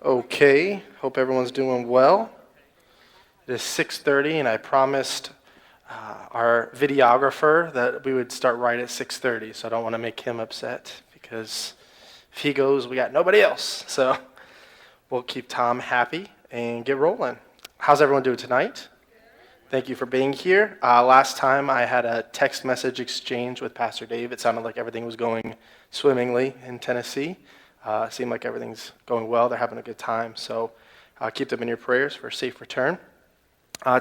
Okay, hope everyone's doing well. It is 6:30 and I promised our videographer that we would start right at 6:30, so I don't want to make him upset because if he goes, we got nobody else. So we'll keep Tom happy and get rolling. How's everyone doing tonight? Thank you for being here. Last time I had a text message exchange with Pastor Dave. It sounded like everything was going swimmingly in Tennessee. Seemed like everything's going well. They're having a good time. So keep them in your prayers for a safe return.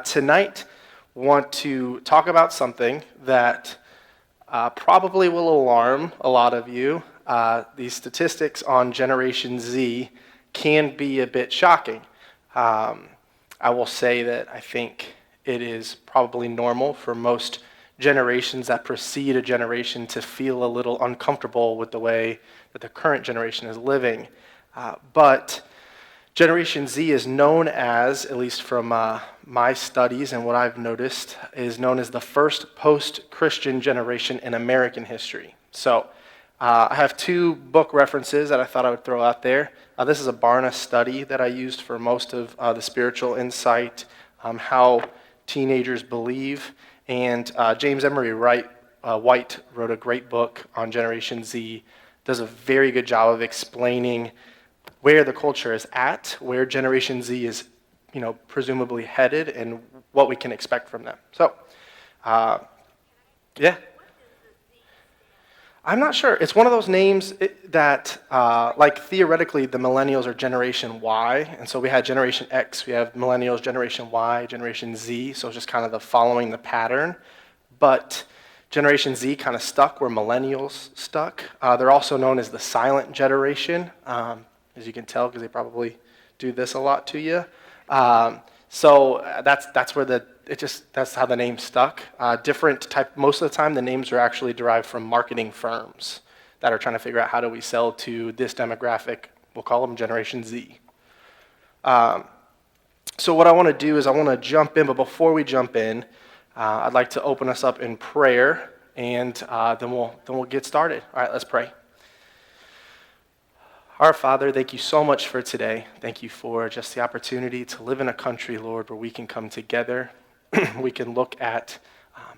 Tonight, want to talk about something that probably will alarm a lot of you. These statistics on Generation Z can be a bit shocking. I will say that I think it is probably normal for most generations that precede a generation to feel a little uncomfortable with the way that the current generation is living. But Generation Z is known as, at least from my studies and what I've noticed, is known as the first post-Christian generation in American history. So I have two book references that I thought I would throw out there. This is a Barna study that I used for most of the spiritual insight, how teenagers believe, and James Emery White wrote a great book on Generation Z, does a very good job of explaining where the culture is at, where Generation Z is, presumably headed, and what we can expect from them. So, yeah. I'm not sure. It's one of those names that, theoretically, the millennials are Generation Y, and so we had Generation X, we have millennials, Generation Y, Generation Z, so it's just kind of following the pattern. But Generation Z kind of stuck where millennials stuck. They're also known as the silent generation, as you can tell, because they probably do this a lot to you. So that's where that's how the name stuck. Different type. Most of the time, the names are actually derived from marketing firms that are trying to figure out how do we sell to this demographic. We'll call them Generation Z. So what I want to do is I want to jump in, but before we jump in, I'd like to open us up in prayer, and then we'll get started. All right, let's pray. Our Father, thank you so much for today. Thank you for just the opportunity to live in a country, Lord, where we can come together. We can look at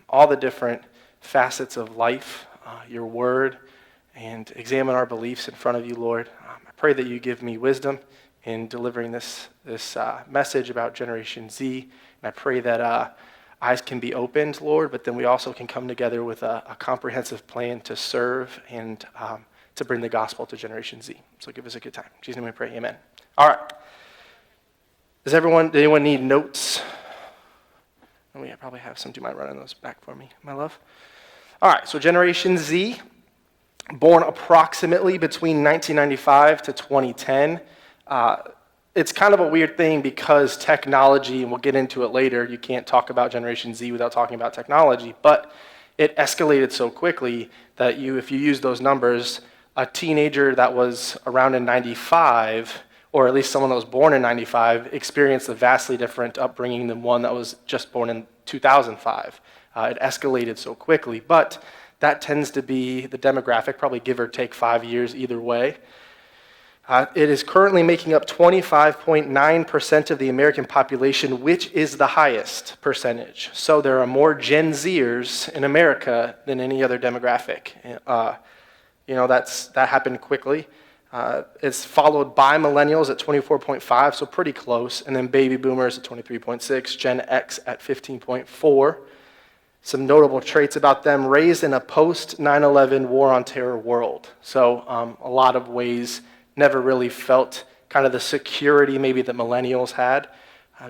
all the different facets of life, your word, and examine our beliefs in front of you, Lord. I pray that you give me wisdom in delivering this message about Generation Z. And I pray that eyes can be opened, Lord, but then we also can come together with a comprehensive plan to serve and to bring the gospel to Generation Z. So give us a good time. In Jesus' name we pray, amen. All right. Does anyone need notes? Oh, yeah, I probably have some. Do you mind running those back for me, my love? All right, so Generation Z, born approximately between 1995 to 2010. It's kind of a weird thing because technology, and we'll get into it later, you can't talk about Generation Z without talking about technology, but it escalated so quickly that if you use those numbers, a teenager that was around in 95, or at least someone that was born in 95, experienced a vastly different upbringing than one that was just born in 2005. It escalated so quickly, but that tends to be the demographic, probably give or take 5 years either way. It is currently making up 25.9% of the American population, which is the highest percentage. So there are more Gen Zers in America than any other demographic. That happened quickly. It's followed by millennials at 24.5, so pretty close, and then baby boomers at 23.6, Gen X at 15.4. Some notable traits about them: raised in a post-9/11 war on terror world. So a lot of ways never really felt kind of the security maybe that millennials had,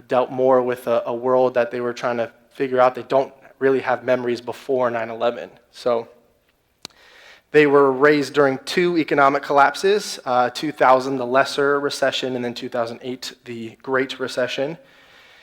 dealt more with a world that they were trying to figure out. They don't really have memories before 9/11. So they were raised during two economic collapses, 2000, the lesser recession, and then 2008, the Great Recession.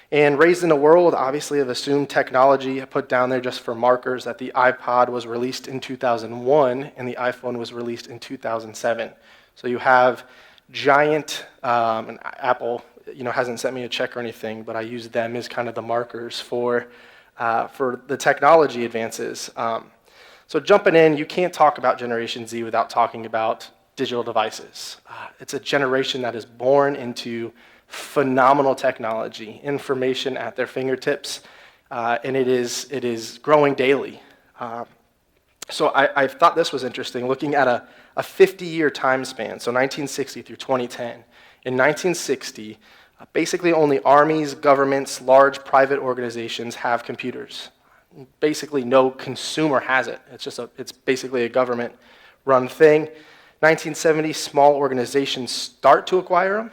And raised in a world, obviously, of assumed technology. I put down there just for markers that the iPod was released in 2001 and the iPhone was released in 2007. So you have giant, and Apple, hasn't sent me a check or anything, but I use them as kind of the markers for the technology advances. So jumping in, you can't talk about Generation Z without talking about digital devices. It's a generation that is born into phenomenal technology, information at their fingertips, and it is growing daily. So I thought this was interesting, looking at a 50-year time span, so 1960 through 2010. In 1960, basically only armies, governments, large private organizations have computers. Basically no consumer has it. It's basically a government-run thing. 1970, small organizations start to acquire them.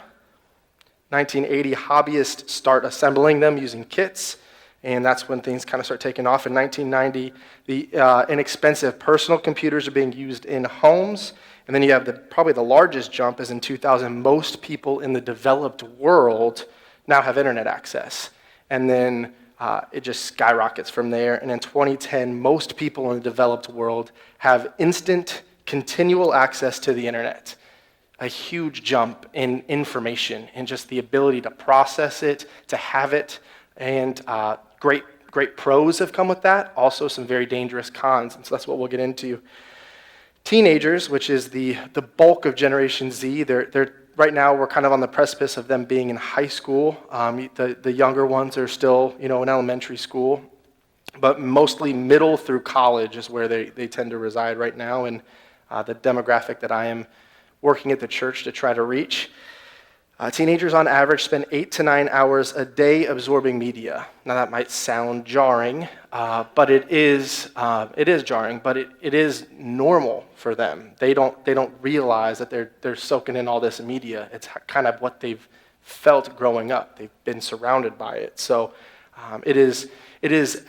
1980, hobbyists start assembling them using kits, and that's when things kind of start taking off. In 1990, the inexpensive personal computers are being used in homes. And then you have probably the largest jump is in 2000, most people in the developed world now have internet access. And then it just skyrockets from there. And in 2010, most people in the developed world have instant, continual access to the internet. A huge jump in information and just the ability to process it, to have it, and great pros have come with that. Also some very dangerous cons, and so that's what we'll get into. Teenagers, which is the bulk of Generation Z, they're right now we're kind of on the precipice of them being in high school. The younger ones are still, in elementary school, but mostly middle through college is where they tend to reside right now, and the demographic that I am working at the church to try to reach. Teenagers on average spend 8 to 9 hours a day absorbing media. Now that might sound jarring, but it is jarring, but it is normal for them. They don't realize that they're soaking in all this media. It's kind of what they've felt growing up. They've been surrounded by it. So it is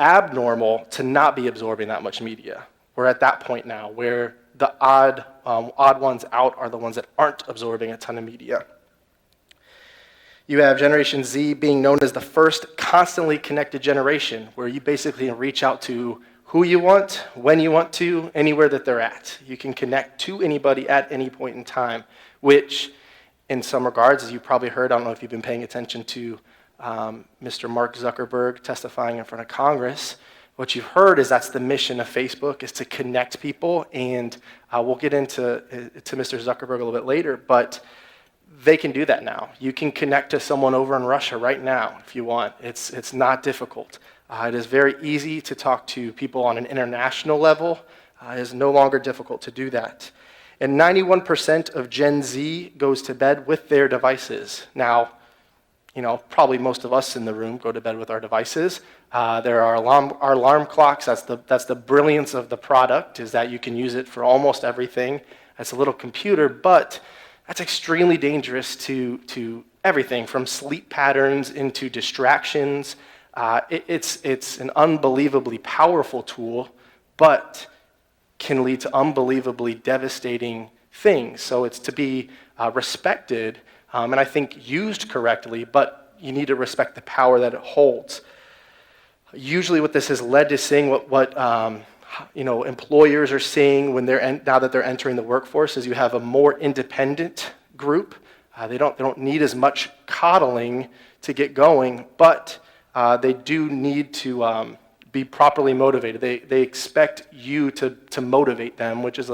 abnormal to not be absorbing that much media. We're at that point now where the odd ones out are the ones that aren't absorbing a ton of media. You have Generation Z being known as the first constantly connected generation, where you basically reach out to who you want, when you want to, anywhere that they're at. You can connect to anybody at any point in time, which in some regards, as you probably heard, I don't know if you've been paying attention to Mr. Mark Zuckerberg testifying in front of Congress. What you've heard is that's the mission of Facebook, is to connect people, and we'll get into Mr. Zuckerberg a little bit later, but they can do that now. You can connect to someone over in Russia right now if you want. It's not difficult. It is very easy to talk to people on an international level. It is no longer difficult to do that. And 91% of Gen Z goes to bed with their devices. Now, probably most of us in the room go to bed with our devices. There are our alarm clocks. That's the brilliance of the product, is that you can use it for almost everything. It's a little computer, but that's extremely dangerous to everything from sleep patterns into distractions. It's an unbelievably powerful tool, but can lead to unbelievably devastating things. So it's to be respected, and I think used correctly, but you need to respect the power that it holds. Usually what this has led to seeing what employers are seeing now that they're entering the workforce is you have a more independent group. They don't need as much coddling to get going, but they do need to be properly motivated. They expect you to motivate them, which is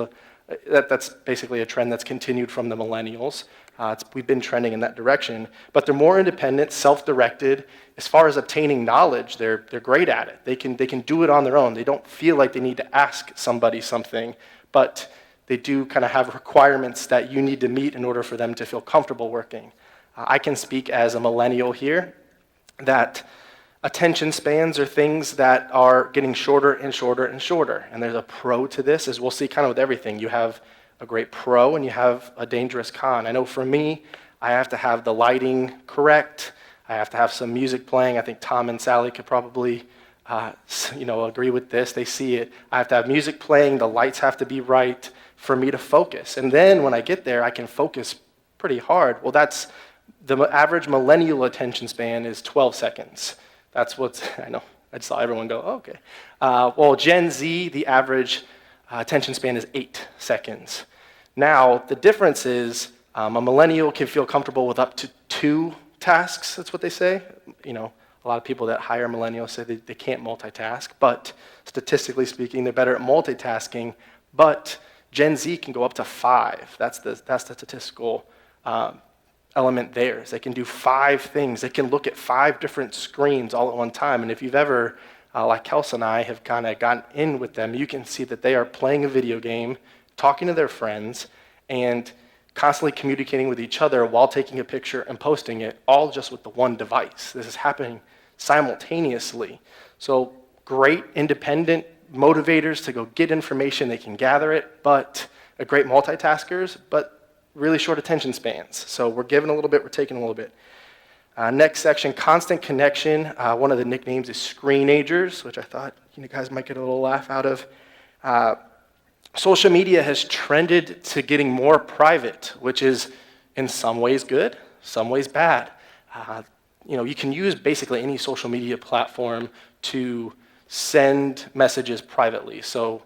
that's basically a trend that's continued from the millennials. We've been trending in that direction, but they're more independent, self-directed. As far as obtaining knowledge, they're great at it. They can do it on their own. They don't feel like they need to ask somebody something, but they do kind of have requirements that you need to meet in order for them to feel comfortable working. I can speak as a millennial here that attention spans are things that are getting shorter and shorter and shorter, and there's a pro to this, as we'll see kind of with everything. You have a great pro and you have a dangerous con. I know for me, I have to have the lighting correct. I have to have some music playing. I think Tom and Sally could probably agree with this. They see it. I have to have music playing. The lights have to be right for me to focus. And then when I get there, I can focus pretty hard. Well, that's the average millennial attention span is 12 seconds. That's I know. I saw everyone go, oh, okay. Well, Gen Z, the average attention span is 8 seconds. Now, the difference is a millennial can feel comfortable with up to 2 tasks, that's what they say. A lot of people that hire millennials say they can't multitask, but statistically speaking, they're better at multitasking, but Gen Z can go up to 5. That's the statistical element there. Is they can do 5 things. They can look at 5 different screens all at one time. And if you've ever, like Kelsey and I, have kind of gotten in with them, you can see that they are playing a video game, talking to their friends, and constantly communicating with each other while taking a picture and posting it, all just with the one device. This is happening simultaneously. So great independent motivators to go get information, they can gather it, but great multitaskers, but really short attention spans. So we're giving a little bit, we're taking a little bit. Next section, constant connection. One of the nicknames is screenagers, which I thought you guys might get a little laugh out of. Social media has trended to getting more private, which is in some ways good, some ways bad. You can use basically any social media platform to send messages privately. So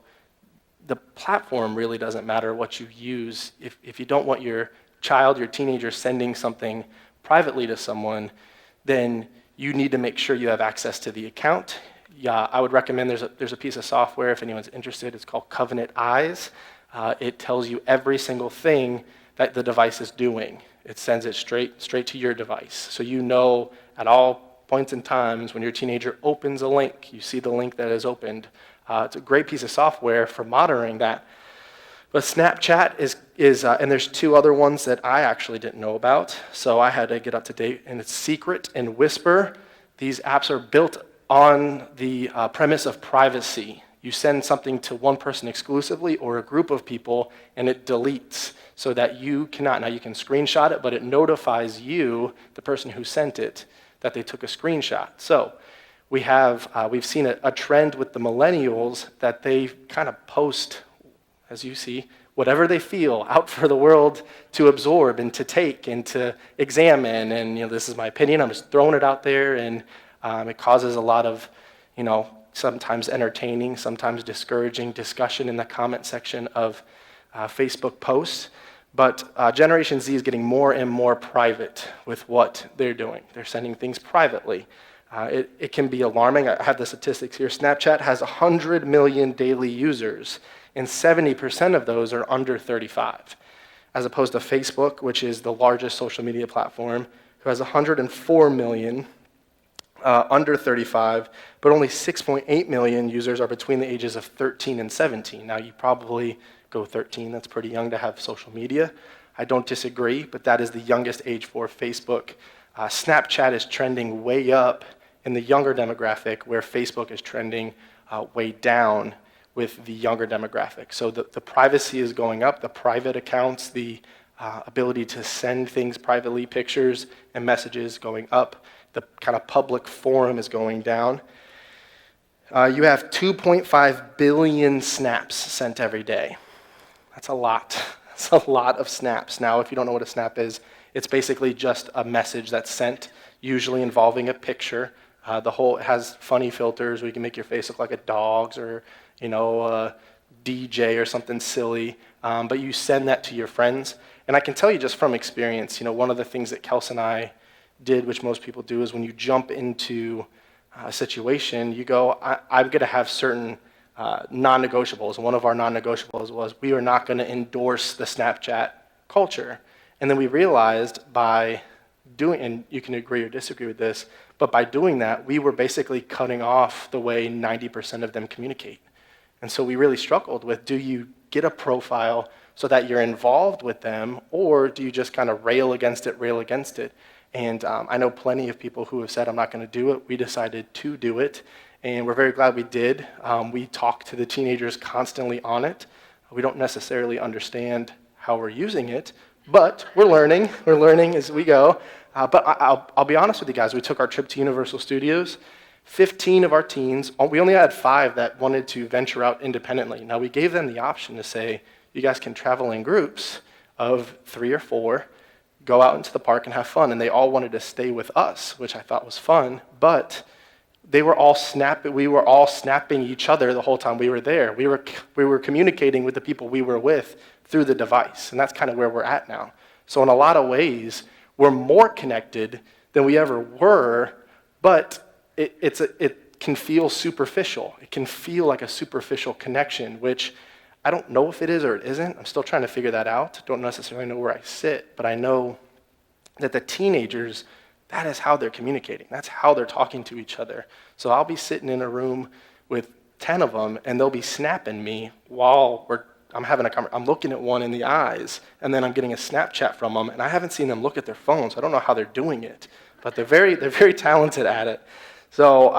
the platform really doesn't matter what you use. If you don't want your child, your teenager sending something privately to someone, then you need to make sure you have access to the account. Yeah, I would recommend there's a piece of software, if anyone's interested, it's called Covenant Eyes. It tells you every single thing that the device is doing. It sends it straight to your device. So you know at all points in times when your teenager opens a link, you see the link that is opened. It's a great piece of software for monitoring that. But Snapchat is and there's 2 other ones that I actually didn't know about, so I had to get up to date, and it's Secret and Whisper. These apps are built on the premise of privacy. You send something to one person exclusively or a group of people, and it deletes so that you cannot. Now you can screenshot it, but it notifies you, the person who sent it, that they took a screenshot. So we've seen a trend with the millennials that they kind of post, as you see, whatever they feel out for the world to absorb and to take and to examine. And this is my opinion. I'm just throwing it out there, and it causes a lot of, sometimes entertaining, sometimes discouraging discussion in the comment section of Facebook posts. But Generation Z is getting more and more private with what they're doing. They're sending things privately. It can be alarming. I have the statistics here. Snapchat has 100 million daily users, and 70% of those are under 35, as opposed to Facebook, which is the largest social media platform, who has 104 million under 35, but only 6.8 million users are between the ages of 13 and 17. Now, you probably go 13, that's pretty young to have social media. I don't disagree, but that is the youngest age for Facebook. Snapchat is trending way up in the younger demographic, where Facebook is trending way down with the younger demographic. So the privacy is going up, the private accounts, the ability to send things privately, pictures and messages going up. The kind of public forum is going down. You have 2.5 billion snaps sent every day. That's a lot. That's a lot of snaps. Now, if you don't know what a snap is, it's basically just a message that's sent, usually involving a picture. It has funny filters where you can make your face look like a dog's or, a DJ or something silly. But you send that to your friends. And I can tell you just from experience, one of the things that Kelsey and I did, which most people do, is when you jump into a situation, you go, I'm going to have certain non-negotiables. And one of our non-negotiables was we are not going to endorse the Snapchat culture. And then we realized by doing, and you can agree or disagree with this, but by doing that, we were basically cutting off the way 90% of them communicate. And so we really struggled with, do you get a profile so that you're involved with them, or do you just kind of rail against it? And I know plenty of people who have said, I'm not going to do it. We decided to do it, and we're very glad we did. We talk to the teenagers constantly on it. We don't necessarily understand how we're using it, but we're learning. We're learning as we go. But I'll be honest with you guys. We took our trip to Universal Studios. 15 of our teens, we only had 5 that wanted to venture out independently. Now, we gave them the option to say, you guys can travel in groups of 3 or 4, go out into the park and have fun. And they all wanted to stay with us, which I thought was fun. But we were all snapping each other the whole time we were there. We were communicating with the people we were with through the device. And that's kind of where we're at now. So in a lot of ways, we're more connected than we ever were, but it can feel superficial. It can feel like a superficial connection, which I don't know if it is or it isn't. I'm still trying to figure that out. Don't necessarily know where I sit, but I know that the teenagers, that is how they're communicating. That's how they're talking to each other. So I'll be sitting in a room with 10 of them, and they'll be snapping me while I'm having a conversation. I'm looking at one in the eyes, and then I'm getting a Snapchat from them, and I haven't seen them look at their phones. I don't know how they're doing it, but they're very talented at it. So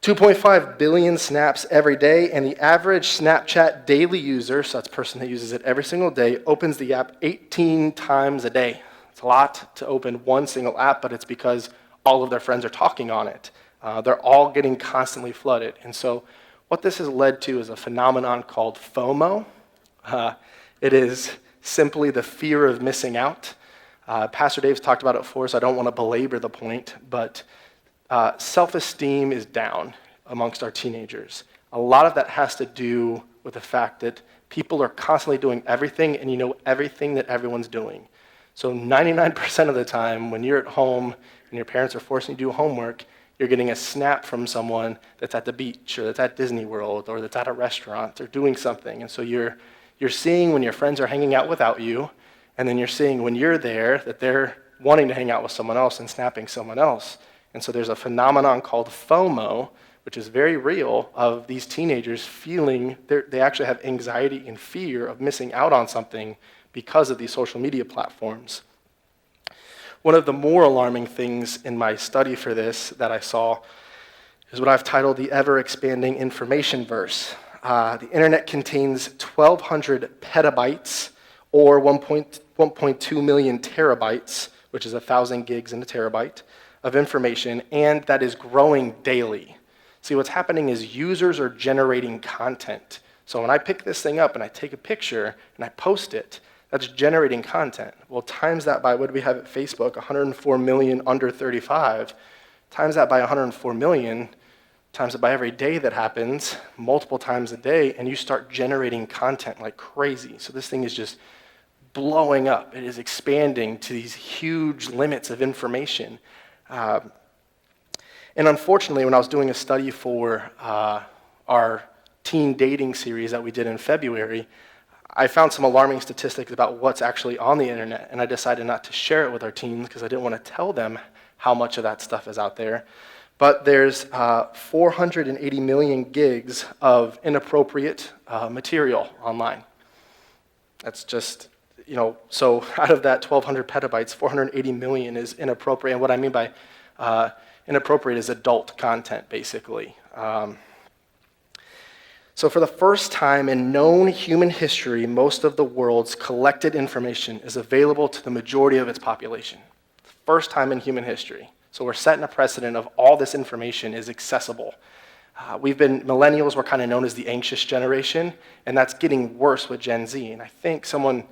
2.5 billion snaps every day, and the average Snapchat daily user, so that's a person that uses it every single day, opens the app 18 times a day. It's a lot to open one single app, but it's because all of their friends are talking on it. They're all getting constantly flooded. And so what this has led to is a phenomenon called FOMO. It is simply the fear of missing out. Pastor Dave's talked about it before, so I don't want to belabor the point, but self-esteem is down amongst our teenagers. A lot of that has to do with the fact that people are constantly doing everything, and you know everything that everyone's doing. So 99% of the time, when you're at home and your parents are forcing you to do homework, you're getting a snap from someone that's at the beach or that's at Disney World or that's at a restaurant or doing something. And so you're seeing when your friends are hanging out without you, and then you're seeing when you're there that they're wanting to hang out with someone else and snapping someone else. And so there's a phenomenon called FOMO, which is very real, of these teenagers feeling they actually have anxiety and fear of missing out on something because of these social media platforms. One of the more alarming things in my study for this that I saw is what I've titled the ever-expanding information verse. The internet contains 1,200 petabytes, or 1.2 million terabytes, which is 1,000 gigs in a terabyte, of information, and that is growing daily. See, what's happening is users are generating content. So when I pick this thing up and I take a picture and I post it, that's generating content. Well, times that by, what do we have at Facebook? 104 million under 35. Times that by 104 million, times it by every day that happens, multiple times a day, and you start generating content like crazy. So this thing is just blowing up. It is expanding to these huge limits of information. And unfortunately, when I was doing a study for our teen dating series that we did in February, I found some alarming statistics about what's actually on the internet, and I decided not to share it with our teens because I didn't want to tell them how much of that stuff is out there. But there's 480 million gigs of inappropriate material online. That's just, so out of that 1,200 petabytes, 480 million is inappropriate. And what I mean by inappropriate is adult content, basically. So for the first time in known human history, most of the world's collected information is available to the majority of its population. First time in human history. So we're setting a precedent of all this information is accessible. Millennials were kind of known as the anxious generation, and that's getting worse with Gen Z. And I think someone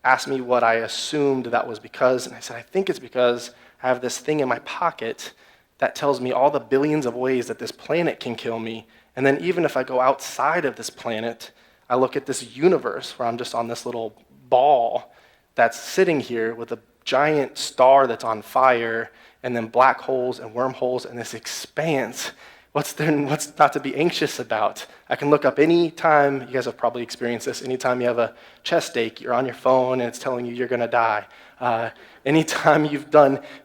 asked me what I assumed that was because, and I said, I think it's because I have this thing in my pocket that tells me all the billions of ways that this planet can kill me. And then even if I go outside of this planet, I look at this universe where I'm just on this little ball that's sitting here with a giant star that's on fire, and then black holes and wormholes and this expanse. What's not to be anxious about? I can look up any time, you guys have probably experienced this, anytime you have a chest ache, you're on your phone and it's telling you you're gonna die. Anytime you've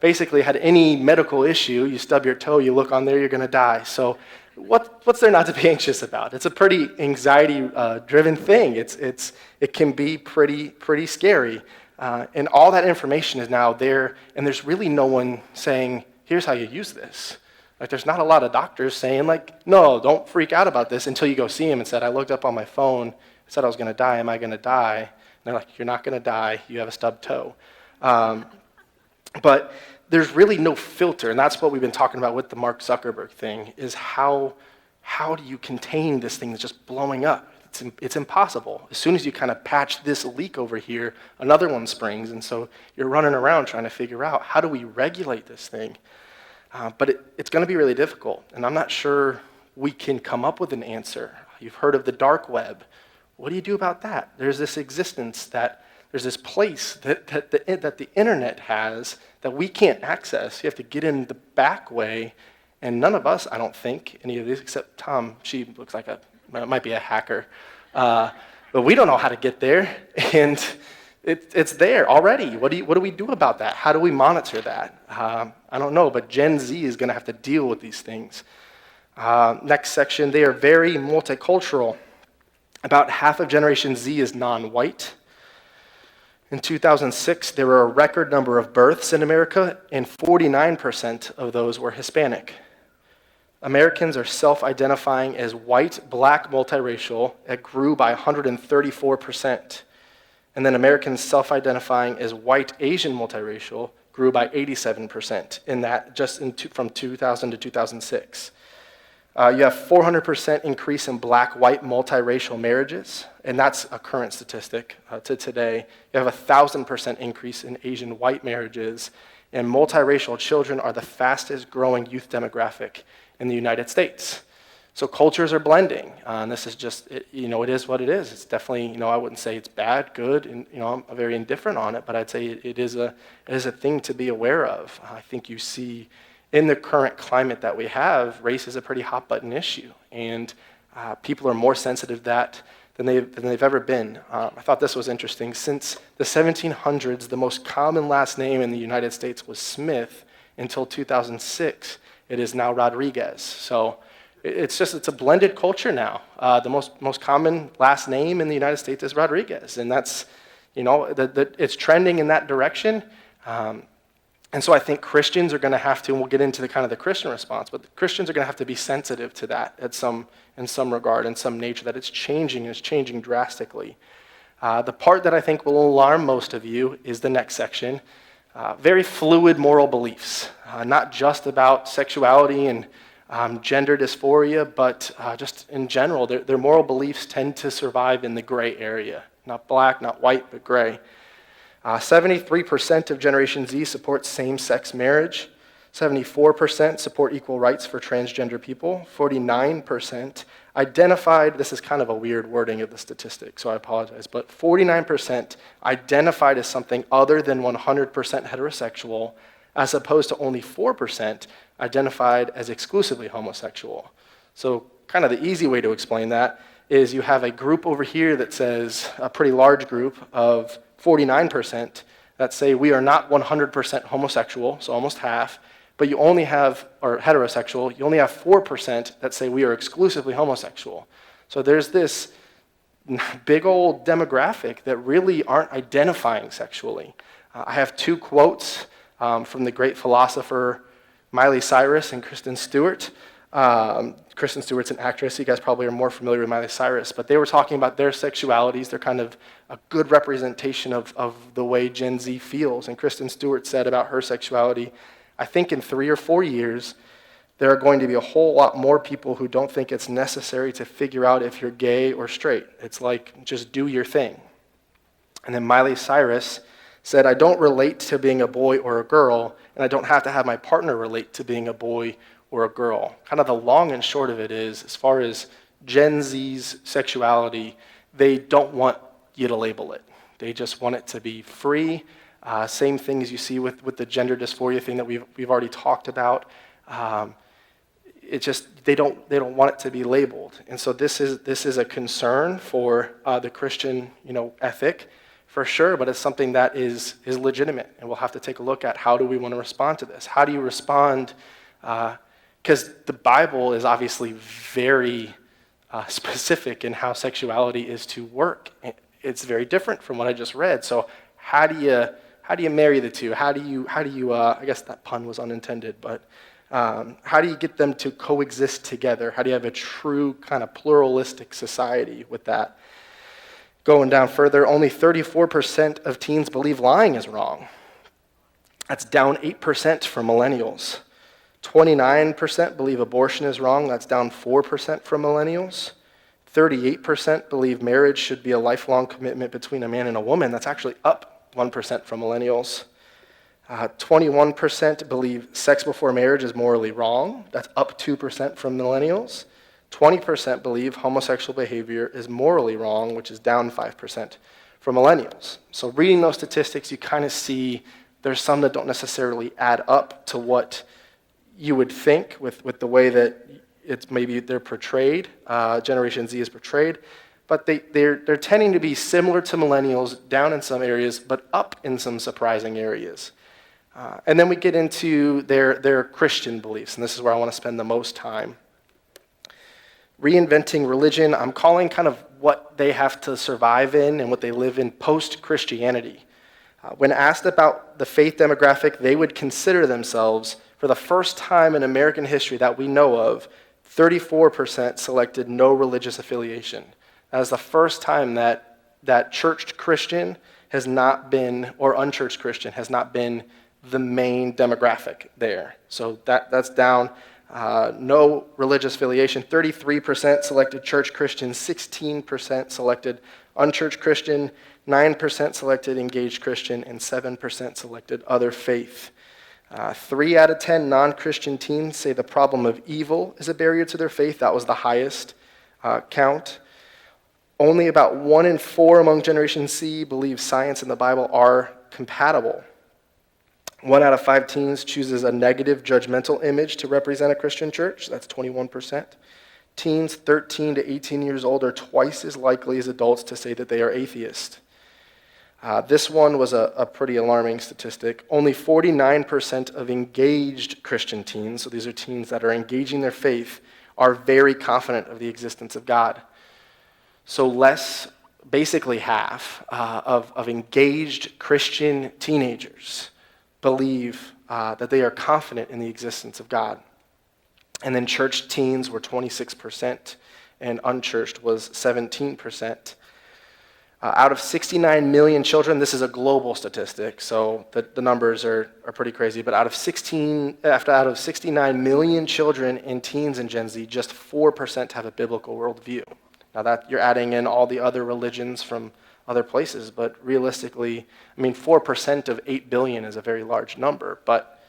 basically had any medical issue, you stub your toe, you look on there, you're gonna die. So what's there not to be anxious about? It's a pretty anxiety-driven thing. It can be pretty scary. And all that information is now there, and there's really no one saying, here's how you use this. Like, there's not a lot of doctors saying, no, don't freak out about this until you go see him and said, I looked up on my phone, said I was going to die, am I going to die? And they're like, you're not going to die, you have a stubbed toe. But there's really no filter, and that's what we've been talking about with the Mark Zuckerberg thing, is how do you contain this thing that's just blowing up? It's impossible. As soon as you kind of patch this leak over here, another one springs, and so you're running around trying to figure out, how do we regulate this thing? But it's going to be really difficult, and I'm not sure we can come up with an answer. You've heard of the dark web. What do you do about that? There's this existence there's this place that the internet has that we can't access. You have to get in the back way, and none of us, I don't think, any of these, except Tom, she looks like might be a hacker. But we don't know how to get there, and it's there already. What do we do about that? How do we monitor that? I don't know, but Gen Z is going to have to deal with these things. Next section, they are very multicultural. About half of Generation Z is non-white. In 2006, there were a record number of births in America, and 49% of those were Hispanic. Americans are self-identifying as white, black, multiracial. It grew by 134%. And then Americans self-identifying as white, Asian, multiracial grew by 87% in that from 2000 to 2006. You have 400% increase in black-white multiracial marriages, and that's a current statistic to today. You have 1,000% increase in Asian white marriages, and multiracial children are the fastest growing youth demographic in the United States. So cultures are blending, and this is just, it is what it is. It's definitely, I wouldn't say it's bad, good, and I'm very indifferent on it, but I'd say it is a thing to be aware of. I think you see in the current climate that we have, race is a pretty hot button issue, and people are more sensitive to that than they've ever been. I thought this was interesting. Since the 1700s, the most common last name in the United States was Smith. Until 2006, it is now Rodriguez. So it's a blended culture now. The most common last name in the United States is Rodriguez, and that's, it's trending in that direction. And so I think Christians are going to have to, and we'll get into the Christian response, but Christians are going to have to be sensitive to that in some regard, in some nature, that it's changing drastically. The part that I think will alarm most of you is the next section. Very fluid moral beliefs, not just about sexuality and gender dysphoria, but just in general, their moral beliefs tend to survive in the gray area. Not black, not white, but gray. 73% of Generation Z support same-sex marriage. 74% support equal rights for transgender people. 49% identified, this is kind of a weird wording of the statistic, so I apologize, but 49% identified as something other than 100% heterosexual, as opposed to only 4% identified as exclusively homosexual. So kind of the easy way to explain that is you have a group over here that says, a pretty large group of 49% that say we are not 100% homosexual, so almost half, but you only have, or heterosexual, you only have 4% that say we are exclusively homosexual. So there's this big old demographic that really aren't identifying sexually. I have two quotes from the great philosopher Miley Cyrus and Kristen Stewart. Kristen Stewart's an actress. You guys probably are more familiar with Miley Cyrus, but they were talking about their sexualities. They're kind of a good representation of the way Gen Z feels. And Kristen Stewart said about her sexuality, I think in 3 or 4 years, there are going to be a whole lot more people who don't think it's necessary to figure out if you're gay or straight. It's like, just do your thing. And then Miley Cyrus said, I don't relate to being a boy or a girl, and I don't have to have my partner relate to being a boy or a girl. Kind of the long and short of it is, as far as Gen Z's sexuality, they don't want you to label it. They just want it to be free. Same things you see with the gender dysphoria thing that we've already talked about. It's just they don't want it to be labeled, and so this is a concern for the Christian ethic for sure. But it's something that is legitimate, and we'll have to take a look at how do we want to respond to this. How do you respond? Because the Bible is obviously very specific in how sexuality is to work. It's very different from what I just read. So how do you marry the two? How do you? I guess that pun was unintended, but how do you get them to coexist together? How do you have a true kind of pluralistic society with that? Going down further, only 34% of teens believe lying is wrong. That's down 8% from millennials. 29% believe abortion is wrong. That's down 4% from millennials. 38% believe marriage should be a lifelong commitment between a man and a woman. That's actually up 1% from millennials. 21% believe sex before marriage is morally wrong. That's up 2% from millennials. 20% believe homosexual behavior is morally wrong, which is down 5% from millennials. So reading those statistics, you kind of see there's some that don't necessarily add up to what you would think with the way that it's maybe they're portrayed, Generation Z is portrayed. but they're tending to be similar to millennials, down in some areas, but up in some surprising areas. And then we get into their Christian beliefs, and this is where I want to spend the most time. Reinventing religion, I'm calling kind of what they have to survive in and what they live in post-Christianity. When asked about the faith demographic, they would consider themselves, for the first time in American history that we know of, 34% selected no religious affiliation. That is the first time that churched Christian has not been, or unchurched Christian has not been the main demographic there. So that's down. No religious affiliation. 33% selected church Christian, 16% selected unchurched Christian, 9% selected engaged Christian, and 7% selected other faith. 3 out of 10 non-Christian teens say the problem of evil is a barrier to their faith. That was the highest count. Only about 1 in 4 among Generation Z believe science and the Bible are compatible. 1 out of 5 teens chooses a negative judgmental image to represent a Christian church. That's 21%. Teens 13 to 18 years old are twice as likely as adults to say that they are atheist. This one was a pretty alarming statistic. Only 49% of engaged Christian teens, so these are teens that are engaging their faith, are very confident of the existence of God. So less, basically half, of engaged Christian teenagers believe that they are confident in the existence of God. And then church teens were 26%, and unchurched was 17%. Out of 69 million children, this is a global statistic, so the numbers are pretty crazy, but out of 69 million children and teens in Gen Z, just 4% have a biblical worldview. Now that you're adding in all the other religions from other places, but realistically, 4% of 8 billion is a very large number, but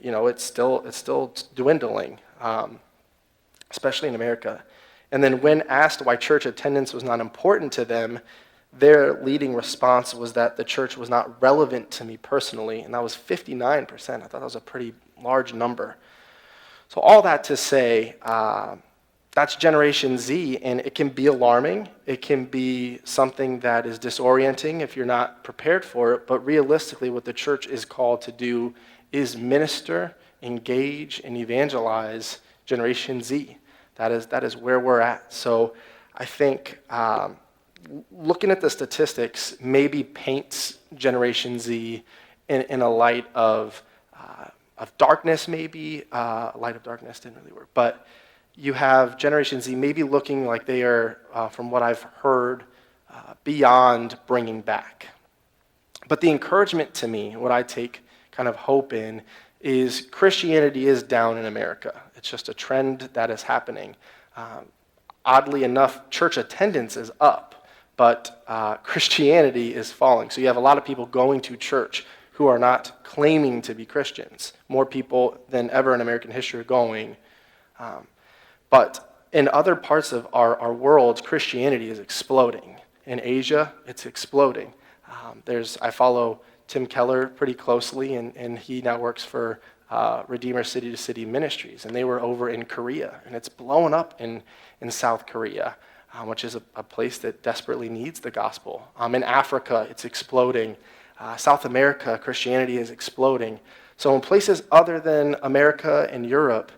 it's still dwindling, especially in America. And then when asked why church attendance was not important to them, their leading response was that the church was not relevant to me personally, and that was 59%. I thought that was a pretty large number. So all that to say, that's Generation Z, and it can be alarming. It can be something that is disorienting if you're not prepared for it, but realistically what the church is called to do is minister, engage, and evangelize Generation Z. That is where we're at. So I think looking at the statistics maybe paints Generation Z in a light of darkness, maybe. Light of darkness didn't really work, but you have Generation Z maybe looking like they are, from what I've heard, beyond bringing back. But the encouragement to me, what I take kind of hope in, is Christianity is down in America. It's just a trend that is happening. Oddly enough, church attendance is up, but Christianity is falling. So you have a lot of people going to church who are not claiming to be Christians. More people than ever in American history are going. But in other parts of our world, Christianity is exploding. In Asia, it's exploding. I follow Tim Keller pretty closely, and he now works for Redeemer City to City Ministries, and they were over in Korea, and it's blowing up in South Korea, which is a place that desperately needs the gospel. In Africa, it's exploding. South America, Christianity is exploding. So in places other than America and Europe,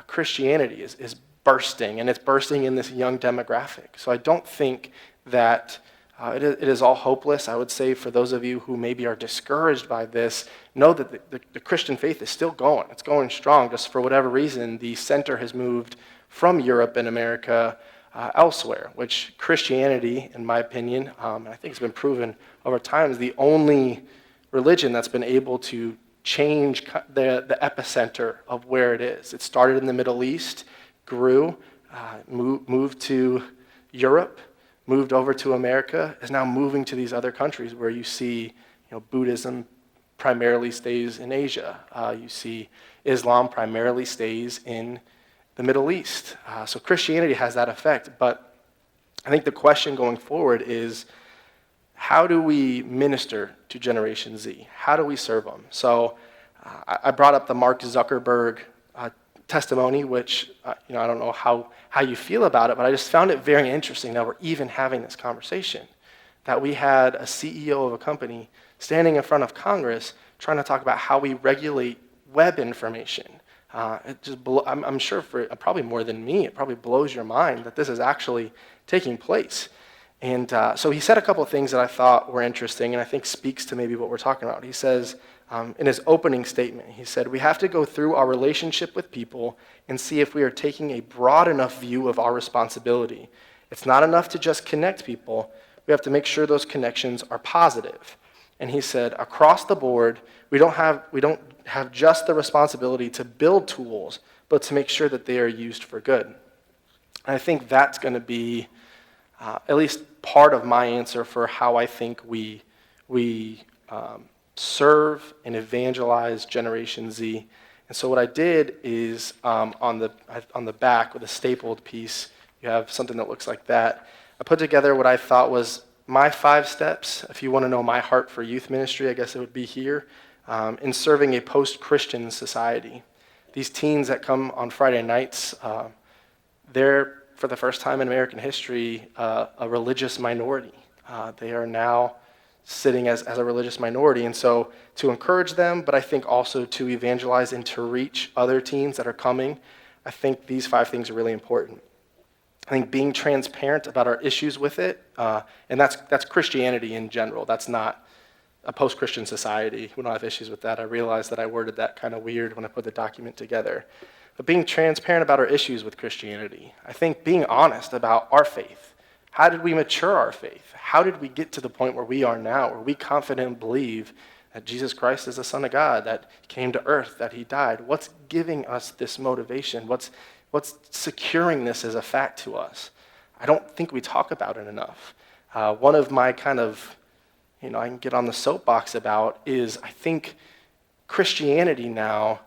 Christianity is bursting, and it's bursting in this young demographic. So I don't think that it is all hopeless. I would say for those of you who maybe are discouraged by this, know that the Christian faith is still going. It's going strong. Just for whatever reason, the center has moved from Europe and America elsewhere, which Christianity, in my opinion, and I think it's been proven over time, is the only religion that's been able to change the epicenter of where it is. It started in the Middle East, grew, moved to Europe, moved over to America, is now moving to these other countries where you see, Buddhism primarily stays in Asia. You see Islam primarily stays in the Middle East. So Christianity has that effect. But I think the question going forward is, how do we minister to Generation Z? How do we serve them? So I brought up the Mark Zuckerberg testimony, which I don't know how you feel about it, but I just found it very interesting that we're even having this conversation. That we had a CEO of a company standing in front of Congress trying to talk about how we regulate web information. I'm sure for probably more than me, it probably blows your mind that this is actually taking place. And so he said a couple of things that I thought were interesting and I think speaks to maybe what we're talking about. He says, in his opening statement, he said, we have to go through our relationship with people and see if we are taking a broad enough view of our responsibility. It's not enough to just connect people. We have to make sure those connections are positive. And he said, across the board, we don't have just the responsibility to build tools, but to make sure that they are used for good. And I think that's going to be at least part of my answer for how I think we serve and evangelize Generation Z. And so what I did is on the back with a stapled piece, you have something that looks like that. I put together what I thought was my 5 steps. If you want to know my heart for youth ministry, I guess it would be here, in serving a post-Christian society. These teens that come on Friday nights, they're, for the first time in American history, a religious minority. They are now sitting as a religious minority. And so to encourage them, but I think also to evangelize and to reach other teens that are coming, I think these 5 things are really important. I think being transparent about our issues with it, and that's Christianity in general. That's not a post-Christian society. We don't have issues with that. I realized that I worded that kind of weird when I put the document together. But being transparent about our issues with Christianity. I think being honest about our faith. How did we mature our faith? How did we get to the point where we are now, where we confidently believe that Jesus Christ is the Son of God, that he came to earth, that he died? What's giving us this motivation? What's securing this as a fact to us? I don't think we talk about it enough. One of my kind of, I can get on the soapbox about is I think Christianity now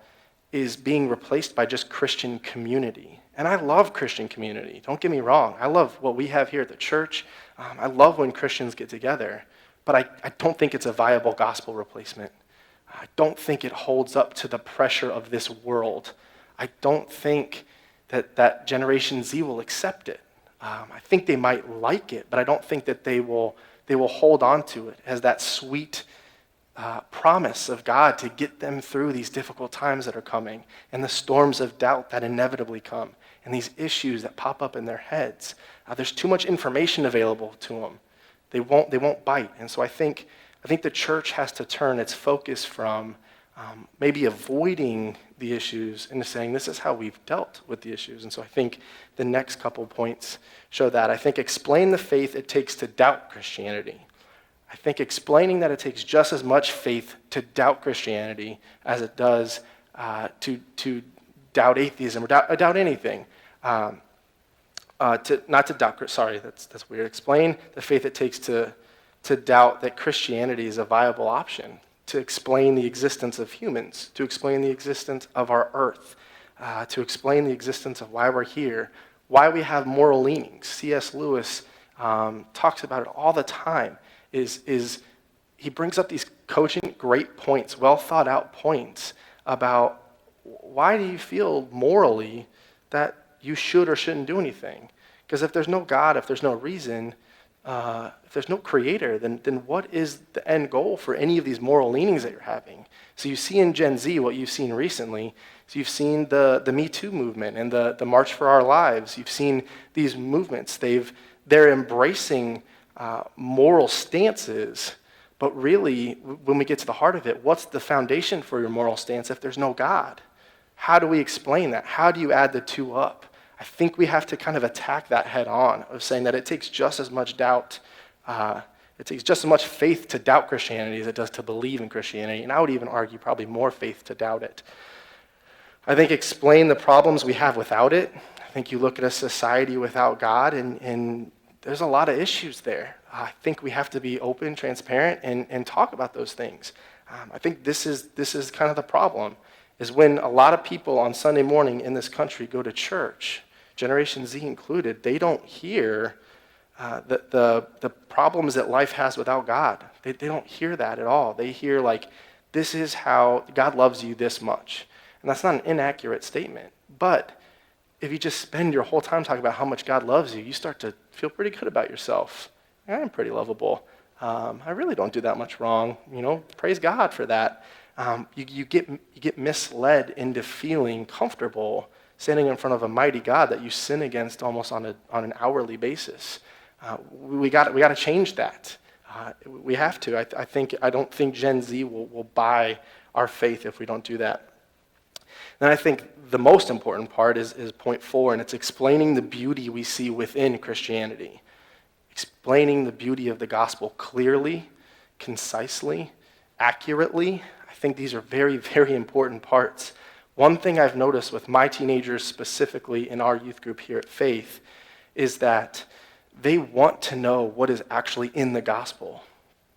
is being replaced by just Christian community. And I love Christian community. Don't get me wrong. I love what we have here at the church. I love when Christians get together. But I don't think it's a viable gospel replacement. I don't think it holds up to the pressure of this world. I don't think that Generation Z will accept it. I think they might like it, but I don't think that they will hold on to it as that sweet promise of God to get them through these difficult times that are coming and the storms of doubt that inevitably come and these issues that pop up in their heads. There's too much information available to them. They won't bite. And so I think the church has to turn its focus from maybe avoiding the issues into saying this is how we've dealt with the issues. And so I think the next couple points show that. I think explain the faith it takes to doubt Christianity. I think explaining that it takes just as much faith to doubt Christianity as it does to doubt atheism or doubt anything. Not to doubt, sorry, that's weird. Explain the faith it takes to doubt that Christianity is a viable option, to explain the existence of humans, to explain the existence of our earth, to explain the existence of why we're here, why we have moral leanings. C.S. Lewis talks about it all the time. Is he brings up these cogent, great points, well thought out points about why do you feel morally that you should or shouldn't do anything? Because if there's no God, if there's no reason, if there's no creator, then what is the end goal for any of these moral leanings that you're having? So you see in Gen Z what you've seen recently. So you've seen the Me Too movement and the March for Our Lives. You've seen these movements. They're embracing moral stances, but really, when we get to the heart of it, what's the foundation for your moral stance if there's no God? How do we explain that? How do you add the two up? I think we have to kind of attack that head on of saying that it takes just as much doubt, it takes just as much faith to doubt Christianity as it does to believe in Christianity, and I would even argue probably more faith to doubt it. I think explain the problems we have without it. I think you look at a society without God, and there's a lot of issues there. I think we have to be open, transparent, and talk about those things. I think this is kind of the problem, is when a lot of people on Sunday morning in this country go to church, Generation Z included, they don't hear the problems that life has without God. They don't hear that at all. They hear this is how God loves you this much. And that's not an inaccurate statement, But if you just spend your whole time talking about how much God loves you, you start to feel pretty good about yourself. I'm pretty lovable. I really don't do that much wrong. Praise God for that. You get misled into feeling comfortable standing in front of a mighty God that you sin against almost on an hourly basis. We got to change that. We have to. I don't think Gen Z will buy our faith if we don't do that. Then I think the most important part is point 4, and it's explaining the beauty we see within Christianity. Explaining the beauty of the gospel clearly, concisely, accurately. I think these are very, very important parts. One thing I've noticed with my teenagers specifically in our youth group here at Faith is that they want to know what is actually in the gospel.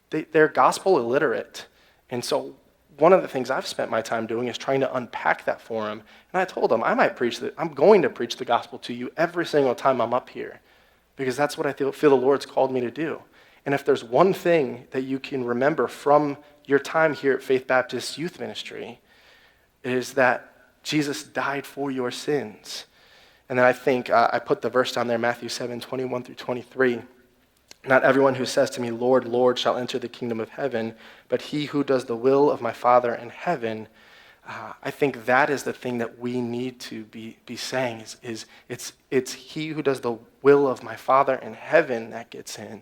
They're gospel illiterate. And so one of the things I've spent my time doing is trying to unpack that for them. And I told them, I'm going to preach the gospel to you every single time I'm up here, because that's what I feel the Lord's called me to do. And if there's one thing that you can remember from your time here at Faith Baptist Youth Ministry, it is that Jesus died for your sins. And then I think I put the verse down there, Matthew 7:21 through 23. Not everyone who says to me, Lord, Lord, shall enter the kingdom of heaven, but he who does the will of my Father in heaven. I think that is the thing that we need to be saying is it's he who does the will of my Father in heaven that gets in.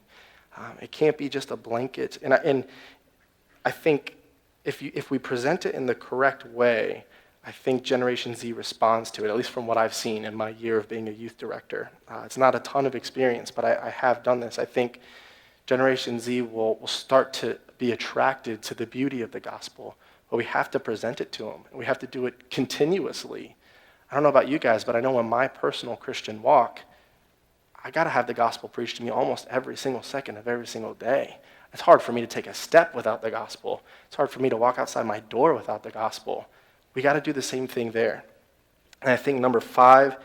It can't be just a blanket. And I think if we present it in the correct way, I think Generation Z responds to it, at least from what I've seen in my year of being a youth director. It's not a ton of experience, but I have done this. I think Generation Z will start to be attracted to the beauty of the gospel, but we have to present it to them. We have to do it continuously. I don't know about you guys, but I know in my personal Christian walk, I got to have the gospel preached to me almost every single second of every single day. It's hard for me to take a step without the gospel. It's hard for me to walk outside my door without the gospel. We got to do the same thing there. And I think number 5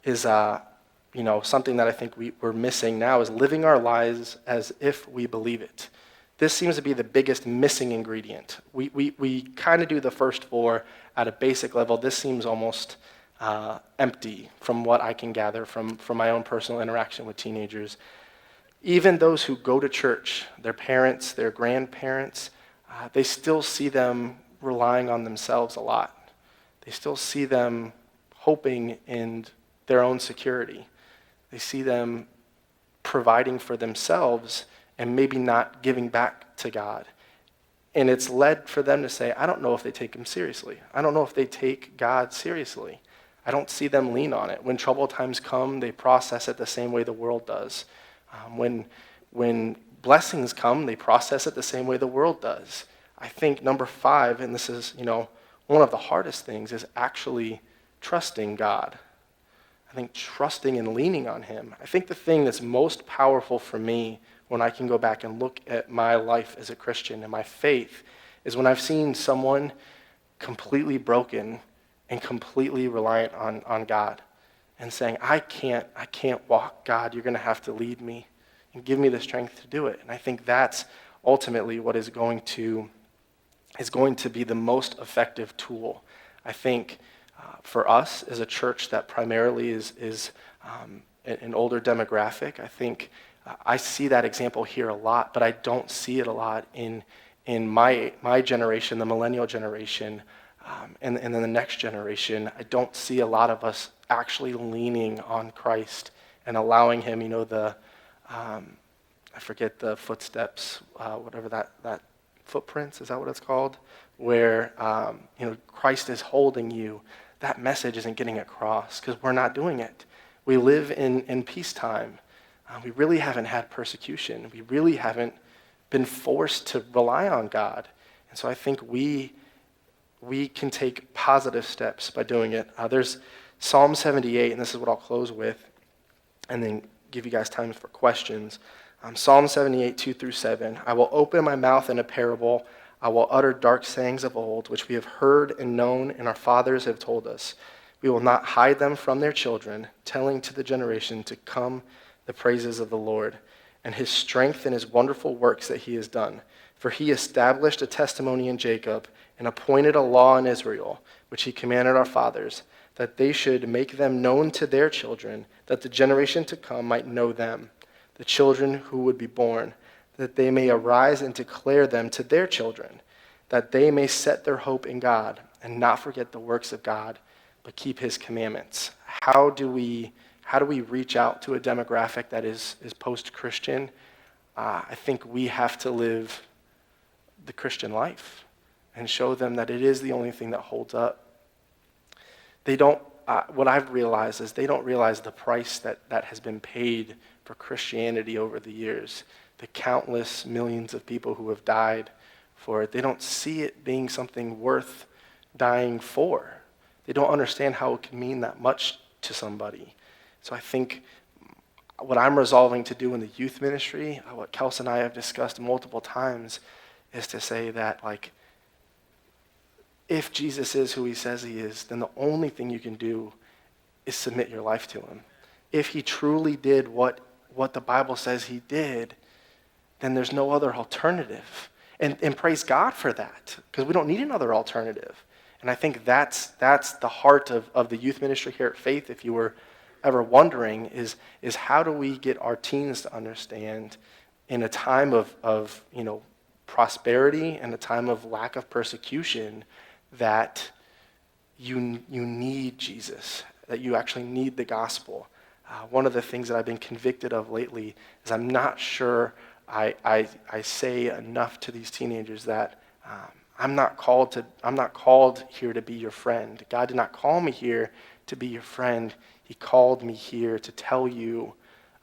is something that I think we're missing now is living our lives as if we believe it. This seems to be the biggest missing ingredient. We kind of do the first 4 at a basic level. This seems almost empty from what I can gather from my own personal interaction with teenagers. Even those who go to church, their parents, their grandparents, they still see them relying on themselves a lot. They still see them hoping in their own security. They see them providing for themselves and maybe not giving back to God. And it's led for them to say, I don't know if they take him seriously. I don't know if they take God seriously. I don't see them lean on it. When troubled times come, they process it the same way the world does. When blessings come, they process it the same way the world does. I think number 5, and this is, one of the hardest things, is actually trusting God. I think trusting and leaning on him. I think the thing that's most powerful for me when I can go back and look at my life as a Christian and my faith is when I've seen someone completely broken and completely reliant on God and saying, I can't walk, God, you're going to have to lead me and give me the strength to do it. And I think that's ultimately what is going to be the most effective tool. I think for us as a church that primarily is an older demographic, I think I see that example here a lot, but I don't see it a lot in my generation, the millennial generation, and then the next generation. I don't see a lot of us actually leaning on Christ and allowing him, I forget the footsteps, whatever that footprints, is that what it's called? Where, Christ is holding you. That message isn't getting across because we're not doing it. We live in peacetime. We really haven't had persecution. We really haven't been forced to rely on God. And so I think we can take positive steps by doing it. There's Psalm 78, and this is what I'll close with, and then give you guys time for questions. Psalm 78, 2 through 7. I will open my mouth in a parable. I will utter dark sayings of old, which we have heard and known, and our fathers have told us. We will not hide them from their children, telling to the generation to come the praises of the Lord, and his strength and his wonderful works that he has done. For he established a testimony in Jacob and appointed a law in Israel, which he commanded our fathers, that they should make them known to their children, that the generation to come might know them, the children who would be born, that they may arise and declare them to their children, that they may set their hope in God and not forget the works of God, but keep his commandments. How do we reach out to a demographic that is post-Christian? I think we have to live the Christian life and show them that it is the only thing that holds up. What I've realized is they don't realize the price that has been paid for Christianity over the years, the countless millions of people who have died for it. They don't see it being something worth dying for. They don't understand how it can mean that much to somebody. So I think what I'm resolving to do in the youth ministry, what Kels and I have discussed multiple times, is to say that, like, if Jesus is who he says he is, then the only thing you can do is submit your life to him. If he truly did what the Bible says he did, then there's no other alternative. And praise God for that, because we don't need another alternative. And I think that's the heart of the youth ministry here at Faith, if you were ever wondering, is how do we get our teens to understand in a time of prosperity and a time of lack of persecution that you need Jesus, that you actually need the gospel. One of the things that I've been convicted of lately is I'm not sure I say enough to these teenagers that I'm not called here to be your friend. God did not call me here to be your friend. He called me here to tell you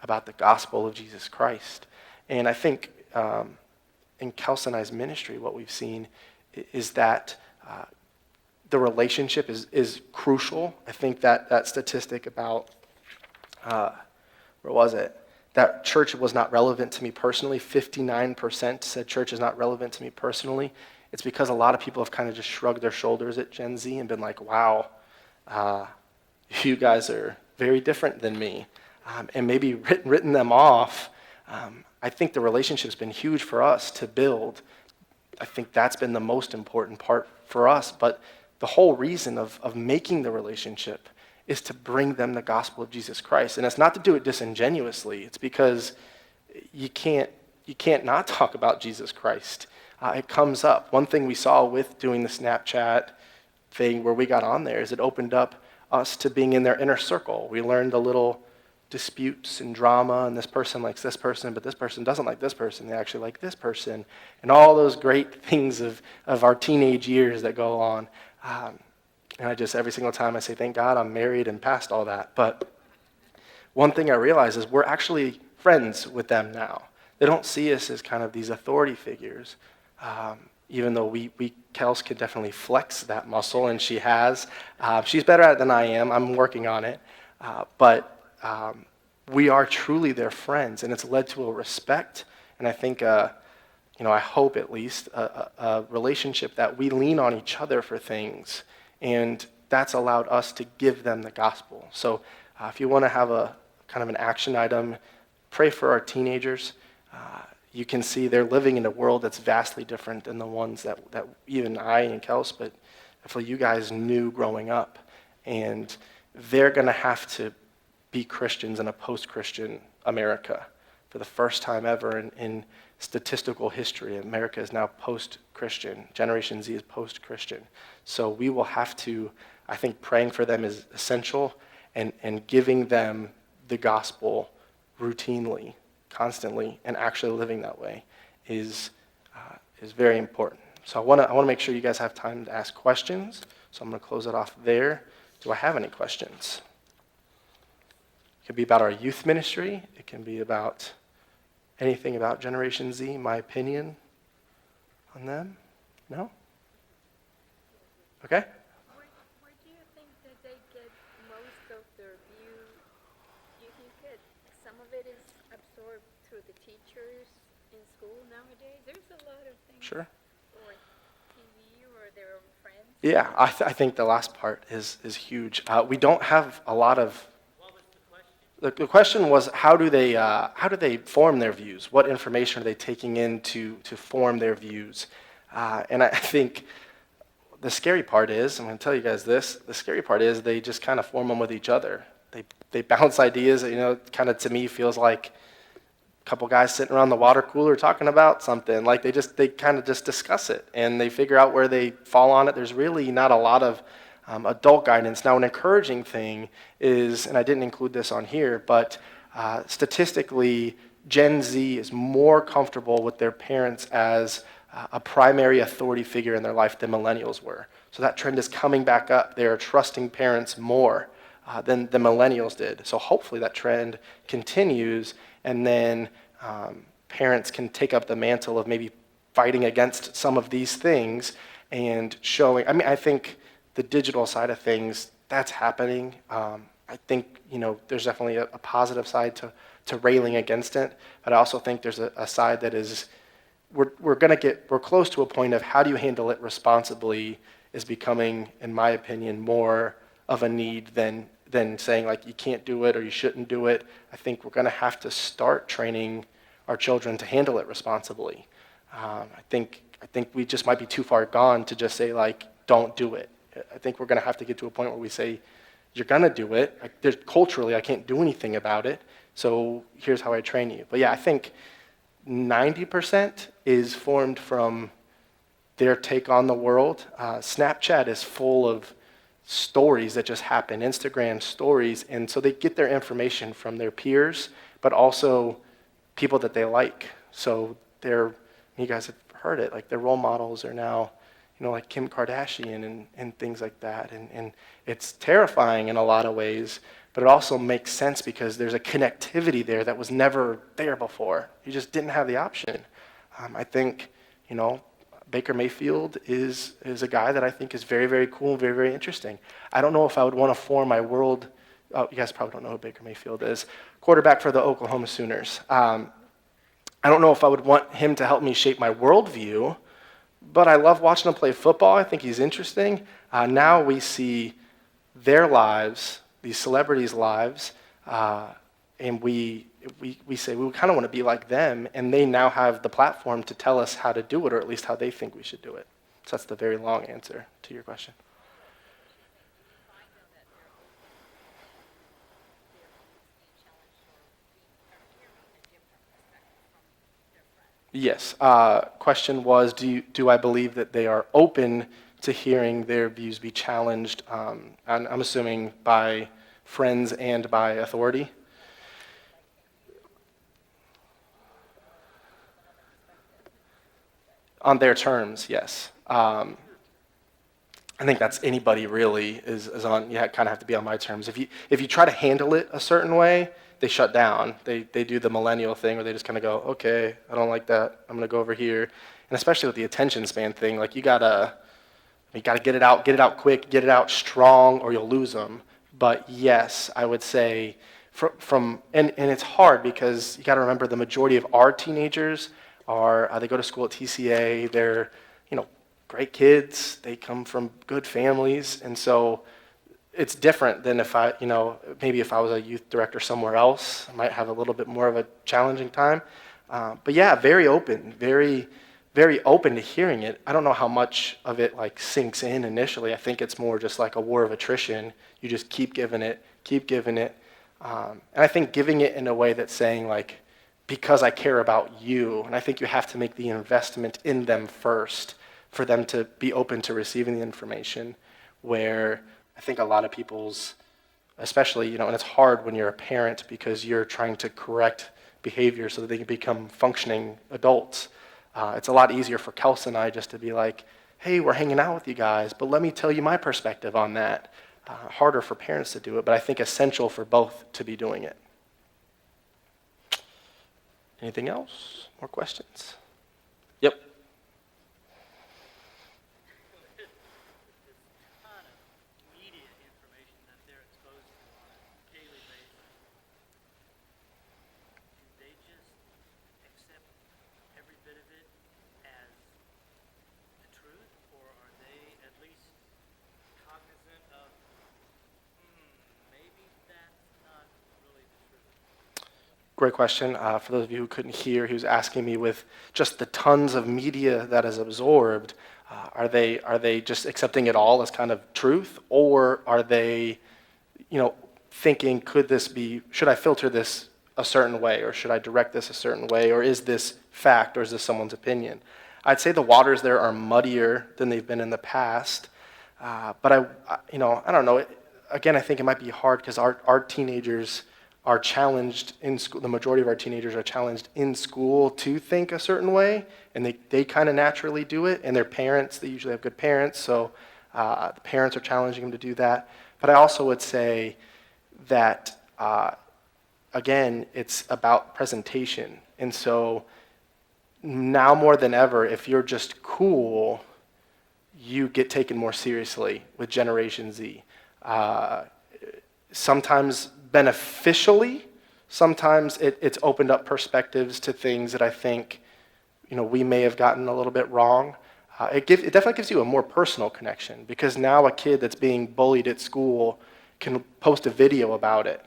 about the gospel of Jesus Christ. And I think in Kels and I's ministry, what we've seen is that the relationship is crucial. I think that statistic about, where was it? That church was not relevant to me personally. 59% said church is not relevant to me personally. It's because a lot of people have kind of just shrugged their shoulders at Gen Z and been like, wow, you guys are very different than me, and maybe written them off. I think the relationship's been huge for us to build. I think that's been the most important part for us, but the whole reason of making the relationship is to bring them the gospel of Jesus Christ. And it's not to do it disingenuously. It's because you can't not talk about Jesus Christ. It comes up. One thing we saw with doing the Snapchat thing where we got on there is it opened up us to being in their inner circle. We learned a little disputes and drama, and this person likes this person, but this person doesn't like this person. They actually like this person, and all those great things of our teenage years that go on. And I just, every single time I say, thank God I'm married and past all that. But one thing I realize is we're actually friends with them now. They don't see us as kind of these authority figures, even though Kels could definitely flex that muscle, and she has. She's better at it than I am. I'm working on it. But we are truly their friends, and it's led to a respect, and I think, I hope at least, a relationship that we lean on each other for things, and that's allowed us to give them the gospel. So if you want to have a kind of an action item, pray for our teenagers. You can see they're living in a world that's vastly different than the ones that even I and Kels, but I feel you guys knew growing up. And they're going to have to be Christians in a post-Christian America. For the first time ever in statistical history, America is now post-Christian. Generation Z is post-Christian. So we will have to, I think praying for them is essential, and giving them the gospel routinely, constantly, and actually living that way is very important. So I want to make sure you guys have time to ask questions. So I'm going to close it off there. Do I have any questions? It could be about our youth ministry. It can be about anything about Generation Z, my opinion on them. No? Okay. Where do you think that they get most of their views? Do you think that some of it is absorbed through the teachers in school nowadays? There's a lot of things. Sure. Or TV or their own friends. Yeah, I think the last part is huge. We don't have a lot of. What was the question? The question was, how do they form their views? What information are they taking in to form their views? And I think the scary part is, I'm going to tell you guys this, the scary part is they just kind of form them with each other. They bounce ideas, kind of to me feels like a couple guys sitting around the water cooler talking about something. Like they kind of just discuss it and they figure out where they fall on it. There's really not a lot of adult guidance. Now, an encouraging thing is, and I didn't include this on here, but statistically, Gen Z is more comfortable with their parents as a primary authority figure in their life than millennials were. So that trend is coming back up. They're trusting parents more than the millennials did. So hopefully that trend continues, and then parents can take up the mantle of maybe fighting against some of these things and showing. I think the digital side of things, that's happening. I think there's definitely a positive side to railing against it, but I also think there's a side that is we're close to a point of how do you handle it responsibly is becoming, in my opinion, more of a need than saying like you can't do it or you shouldn't do it. I think we're going to have to start training our children to handle it responsibly. I think we just might be too far gone to just say like don't do it. I think we're going to have to get to a point where we say you're going to do it. Culturally, I can't do anything about it. So here's how I train you. But yeah, I think 90% is formed from their take on the world. Snapchat is full of stories that just happen, Instagram stories, and so they get their information from their peers, but also people that they like. So you guys have heard it, like their role models are now, like Kim Kardashian and things like that. And it's terrifying in a lot of ways, but it also makes sense because there's a connectivity there that was never there before. You just didn't have the option. I think, Baker Mayfield is a guy that I think is very, very cool and very, very interesting. I don't know if I would want to form my world. Oh, you guys probably don't know who Baker Mayfield is. Quarterback for the Oklahoma Sooners. I don't know if I would want him to help me shape my worldview, but I love watching him play football. I think he's interesting. Now we see their lives, these celebrities' lives, and we say we kind of want to be like them, and they now have the platform to tell us how to do it, or at least how they think we should do it. So that's the very long answer to your question. Yes. Question was, do I believe that they are open to hearing their views be challenged? And I'm assuming by friends and by authority. On their terms, yes. I think that's anybody really is on. You kind of have to be on my terms. If you try to handle it a certain way, they shut down. They do the millennial thing where they just kind of go, okay, I don't like that. I'm gonna go over here. And especially with the attention span thing, like you gotta get it out quick, get it out strong, or you'll lose them. But yes, I would say and it's hard because you got to remember the majority of our teenagers they go to school at TCA. They're great kids. They come from good families, and so it's different than if maybe if I was a youth director somewhere else, I might have a little bit more of a challenging time. But yeah, very open, very, very open to hearing it. I don't know how much of it sinks in initially. I think it's more just like a war of attrition. You just keep giving it. And I think giving it in a way that's saying because I care about you, and I think you have to make the investment in them first for them to be open to receiving the information, where I think a lot of people's, especially, and it's hard when you're a parent because you're trying to correct behavior so that they can become functioning adults. It's a lot easier for Kelsey and I just to be like, hey, we're hanging out with you guys, but let me tell you my perspective on that. Harder for parents to do it, but I think essential for both to be doing it. Anything else? More questions? Yep. This ton of media information that they're exposed to on a daily basis, do they just accept every bit of it as the truth, or are they at least cognizant of, maybe that's not really the truth? Great question. For those of you who couldn't hear, he was asking me with just the tons of media that is absorbed, are they just accepting it all as kind of truth, or are they, thinking, should I filter this a certain way, or should I direct this a certain way, or is this fact, or is this someone's opinion? I'd say the waters there are muddier than they've been in the past, but I don't know. Again, I think it might be hard because our teenagers are challenged in school. The majority of our teenagers are challenged in school to think a certain way, and they kind of naturally do it. And their parents, they usually have good parents, so the parents are challenging them to do that. But I also would say that, again, it's about presentation. And so now more than ever, if you're just cool, you get taken more seriously with Generation Z. Sometimes beneficially, sometimes it's opened up perspectives to things that I think, we may have gotten a little bit wrong. It definitely gives you a more personal connection, because now a kid that's being bullied at school can post a video about it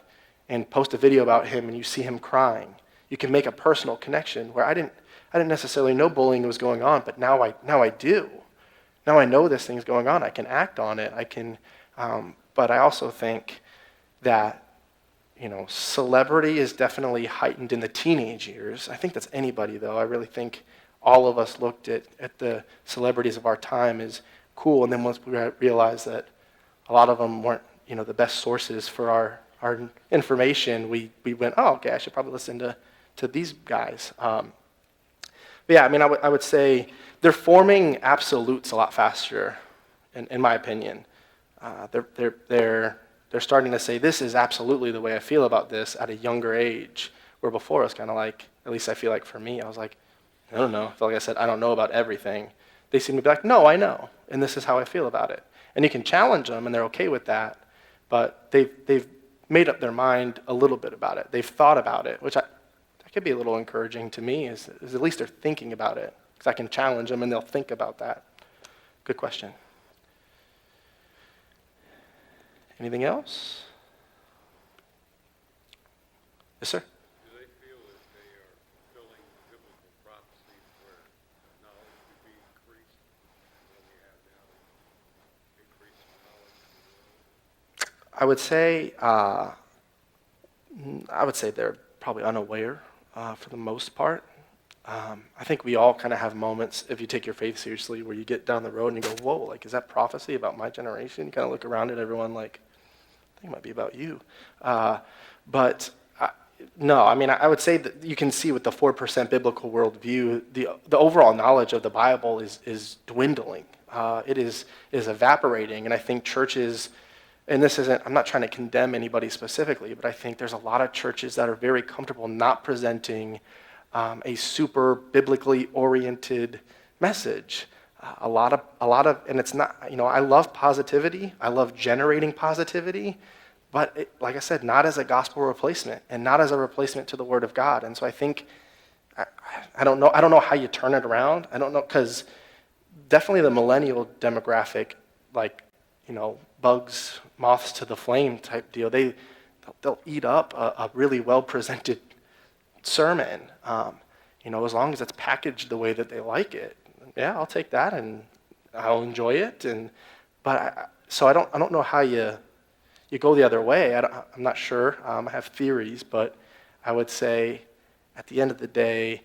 and post a video about him, and you see him crying. You can make a personal connection where I didn't necessarily know bullying was going on, but now I do. Now I know this thing's going on. I can act on it. But I also think that, celebrity is definitely heightened in the teenage years. I think that's anybody, though. I really think all of us looked at the celebrities of our time as cool, and then once we realized that a lot of them weren't, the best sources for our information, we went, oh, okay, I should probably listen to these guys. But yeah, I would say they're forming absolutes a lot faster, in my opinion. They're starting to say, this is absolutely the way I feel about this at a younger age, where before it was kind of like, at least I feel like for me, I was like, I don't know. I feel like I said, I don't know about everything. They seem to be like, no, I know, and this is how I feel about it. And you can challenge them, and they're okay with that, but they've made up their mind a little bit about it. They've thought about it, which that could be a little encouraging to me, is at least they're thinking about it, because I can challenge them, and they'll think about that. Good question. Anything else? Yes, sir? Do they feel that they are fulfilling biblical prophecies where knowledge would be increased, and what we have now is increased knowledge in the world? I would say they're probably unaware for the most part. I think we all kind of have moments, if you take your faith seriously, where you get down the road and you go, whoa, like, is that prophecy about my generation? You kind of look around at everyone like, I think it might be about you. No, I would say that you can see with the 4% biblical worldview, the overall knowledge of the Bible is dwindling. It is evaporating, and I think churches, and I'm not trying to condemn anybody specifically, but I think there's a lot of churches that are very comfortable not presenting a super biblically oriented message. A lot of, and it's not, I love positivity. I love generating positivity, but like I said, not as a gospel replacement and not as a replacement to the Word of God. And so I think, I don't know how you turn it around. I don't know, because definitely the millennial demographic, like, bugs, moths to the flame type deal, they'll eat up a really well-presented sermon, as long as it's packaged the way that they like it. Yeah, I'll take that and I'll enjoy it. So I don't know how you go the other way. I'm not sure. I have theories, but I would say at the end of the day,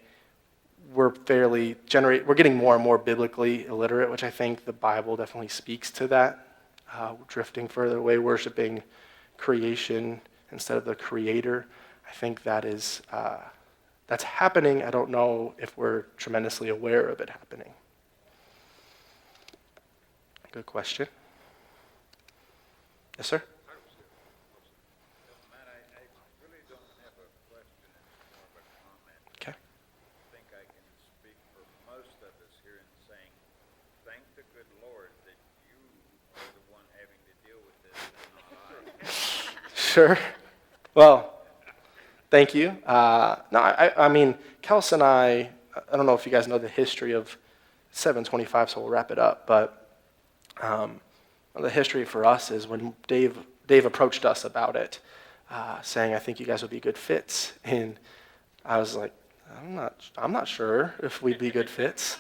we're getting more and more biblically illiterate, which I think the Bible definitely speaks to that. We're drifting further away, worshiping creation instead of the Creator. I think that's happening. I don't know if we're tremendously aware of it happening. Good question. Yes, sir? Matt, I really don't have a question, it's more of a comment. Okay. I think I can speak for most of us here in saying, thank the good Lord that you are the one having to deal with this and not I. Sure. Well, thank you. No, Kels and I don't know if you guys know the history of 725, so we'll wrap it up. But the history for us is when Dave approached us about it, saying, I think you guys would be good fits. And I was like, I'm not sure if we'd be good fits.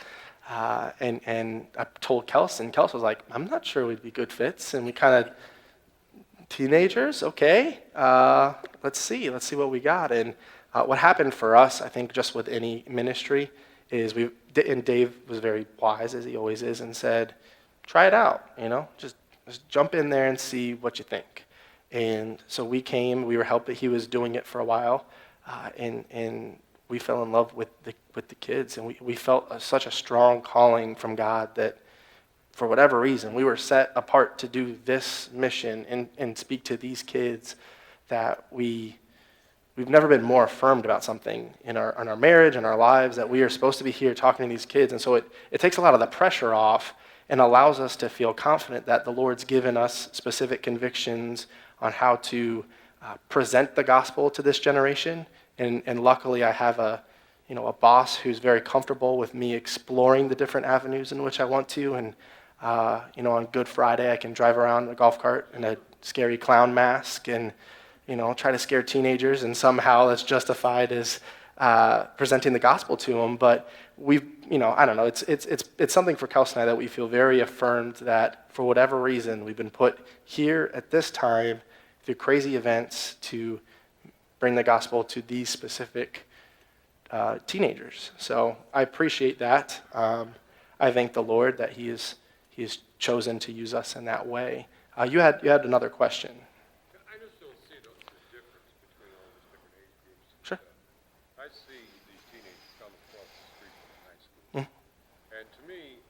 And I told Kels, and Kels was like, I'm not sure we'd be good fits. And we kind of, teenagers, okay, let's see what we got. And what happened for us, I think, just with any ministry, is and Dave was very wise, as he always is, and said, try it out, just jump in there and see what you think. And so we were helping, he was doing it for a while, and we fell in love with the kids, and we felt such a strong calling from God that for whatever reason, we were set apart to do this mission and speak to these kids, that we've never been more affirmed about something in our marriage and our lives, that we are supposed to be here talking to these kids. And so it takes a lot of the pressure off and allows us to feel confident that the Lord's given us specific convictions on how to present the gospel to this generation. And luckily, I have a boss who's very comfortable with me exploring the different avenues in which I want to. And on Good Friday, I can drive around in a golf cart in a scary clown mask and try to scare teenagers, and somehow that's justified as presenting the gospel to them. But I don't know, it's something for Kelsey and I that we feel very affirmed that for whatever reason we've been put here at this time through crazy events to bring the gospel to these specific teenagers. So I appreciate that. I thank the Lord that He has chosen to use us in that way. You had another question. I just don't see the difference between all these different age groups. Sure. I see these teenagers come across the street from high school. Mm-hmm. And to me,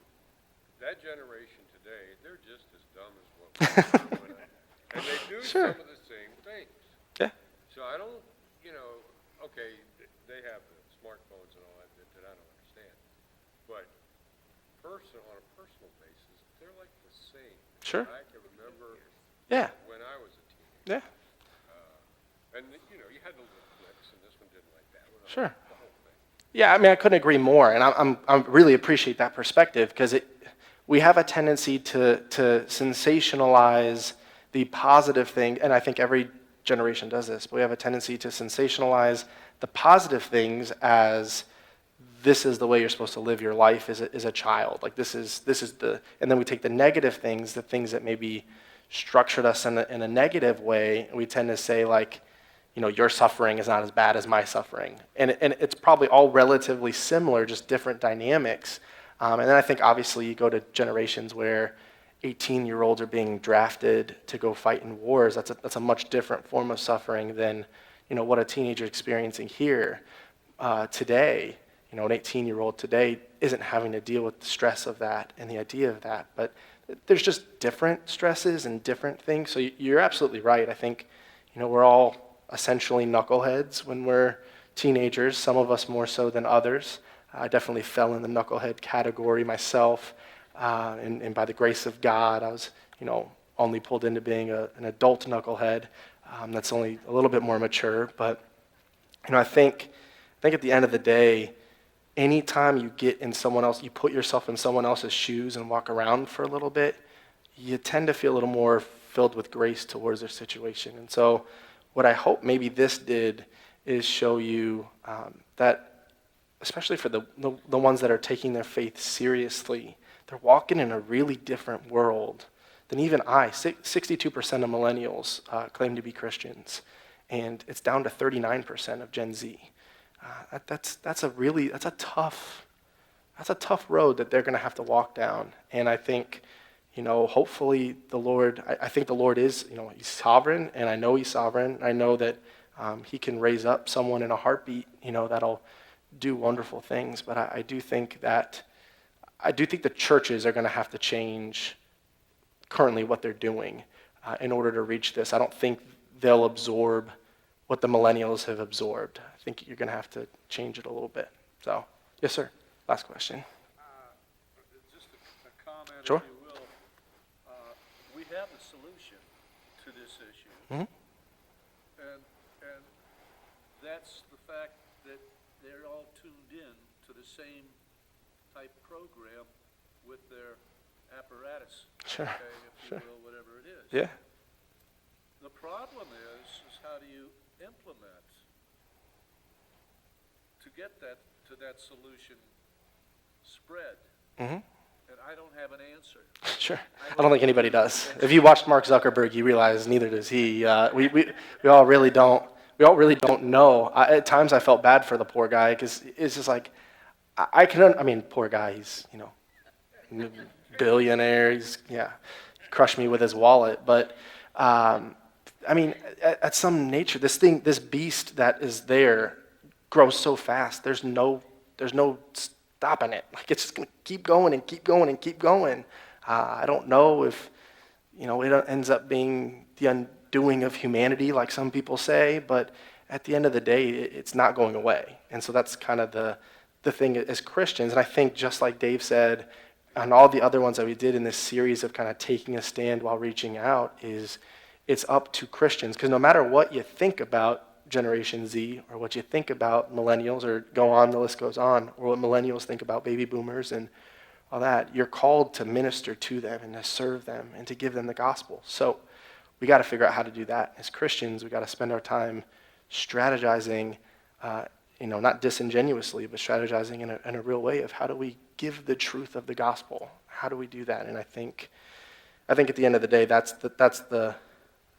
that generation today, they're just as dumb as what we were. And they do Sure. some of the same things. Yeah. So I don't, okay, they have the smartphones and all that I don't understand. But on a personal basis, they're like the same. Sure. I can remember Yeah. when I was a teenager. Yeah. And, you had the little flicks, and this one didn't like that one. Sure. The whole thing. Yeah, I mean, I couldn't agree more, and I really appreciate that perspective, because we have a tendency to sensationalize the positive thing, and I think every generation does this, but we have a tendency to sensationalize the positive things as this is the way you're supposed to live your life as a child. Like this is and then we take the negative things, the things that maybe structured us in a negative way, and we tend to say like, your suffering is not as bad as my suffering. And it's probably all relatively similar, just different dynamics. And then I think obviously you go to generations where 18-year-olds are being drafted to go fight in wars. That's a much different form of suffering than what a teenager is experiencing here today. An 18-year-old today isn't having to deal with the stress of that and the idea of that. But there's just different stresses and different things. So you're absolutely right. I think we're all essentially knuckleheads when we're teenagers, some of us more so than others. I definitely fell in the knucklehead category myself, and by the grace of God, I was, only pulled into being an adult knucklehead that's only a little bit more mature. But, I think at the end of the day, anytime you get in someone else, you put yourself in someone else's shoes and walk around for a little bit, you tend to feel a little more filled with grace towards their situation. And so what I hope maybe this did is show you that, especially for the ones that are taking their faith seriously, they're walking in a really different world than even I. 62% of millennials claim to be Christians, and it's down to 39% of Gen Z. That's a tough road that they're going to have to walk down. And I think, hopefully the Lord, I think the Lord is, He's sovereign, and I know He's sovereign. I know that He can raise up someone in a heartbeat, that'll do wonderful things. But I do think the churches are going to have to change currently what they're doing in order to reach this. I don't think they'll absorb what the millennials have absorbed. I think you're going to have to change it a little bit. So, yes, sir. Last question. Just a comment, Sure. if you will. We have a solution to this issue. Mm-hmm. And that's the fact that they're all tuned in to the same type program with their apparatus. Sure. Okay, if Sure. you will, whatever it is. Yeah. The problem is how how do you implement to get to that solution spread? Hmm. And I don't have an answer. Sure. I don't think anybody does. If you watched Mark Zuckerberg, you realize neither does he. We all really don't. We all really don't know. At times, I felt bad for the poor guy because it's just like I can. I mean, poor guy. He's billionaire. He crushed me with his wallet. But I mean, at some nature, this beast that is there, grows so fast. There's no stopping it. Like, it's just going to keep going and keep going and keep going. I don't know if, it ends up being the undoing of humanity, like some people say, but at the end of the day, it's not going away. And so that's kind of the thing as Christians. And I think just like Dave said, and all the other ones that we did in this series of kind of taking a stand while reaching out, is it's up to Christians. Because no matter what you think about Generation Z, or what you think about millennials, or go on, the list goes on, or what millennials think about baby boomers and all that, you're called to minister to them and to serve them and to give them the gospel. So we got to figure out how to do that. As Christians, we got to spend our time strategizing, not disingenuously, but strategizing in a real way of how do we give the truth of the gospel? How do we do that? And I think at the end of the day, that's the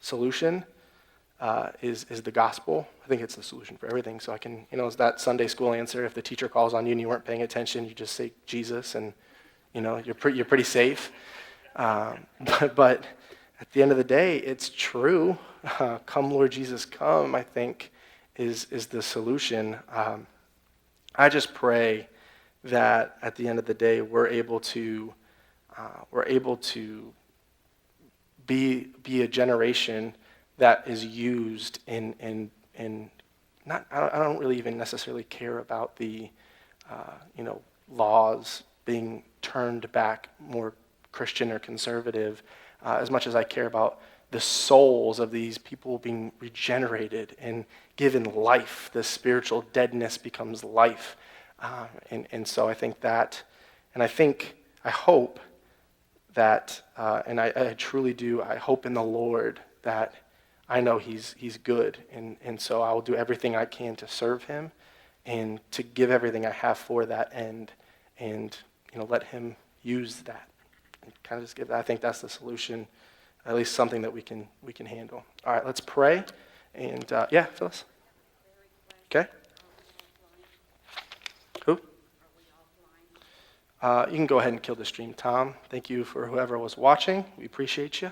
solution. Is the gospel. I think it's the solution for everything. So I can, it's that Sunday school answer. If the teacher calls on you and you weren't paying attention, you just say Jesus, and you're pretty safe. But at the end of the day, it's true. Come, Lord Jesus, come, I think, is the solution. I just pray that at the end of the day, we're able to be a generation that is used in not. I don't really even necessarily care about the laws being turned back more Christian or conservative, as much as I care about the souls of these people being regenerated and given life. The spiritual deadness becomes life, and so I think that, and I hope that, and I truly do. I hope in the Lord that I know He's good, and so I will do everything I can to serve Him and to give everything I have for that end, and let Him use that. And kind of just give that. I think that's the solution, at least something that we can handle. All right, let's pray, and Phyllis. Okay. Who? You can go ahead and kill the stream, Tom. Thank you for whoever was watching. We appreciate you.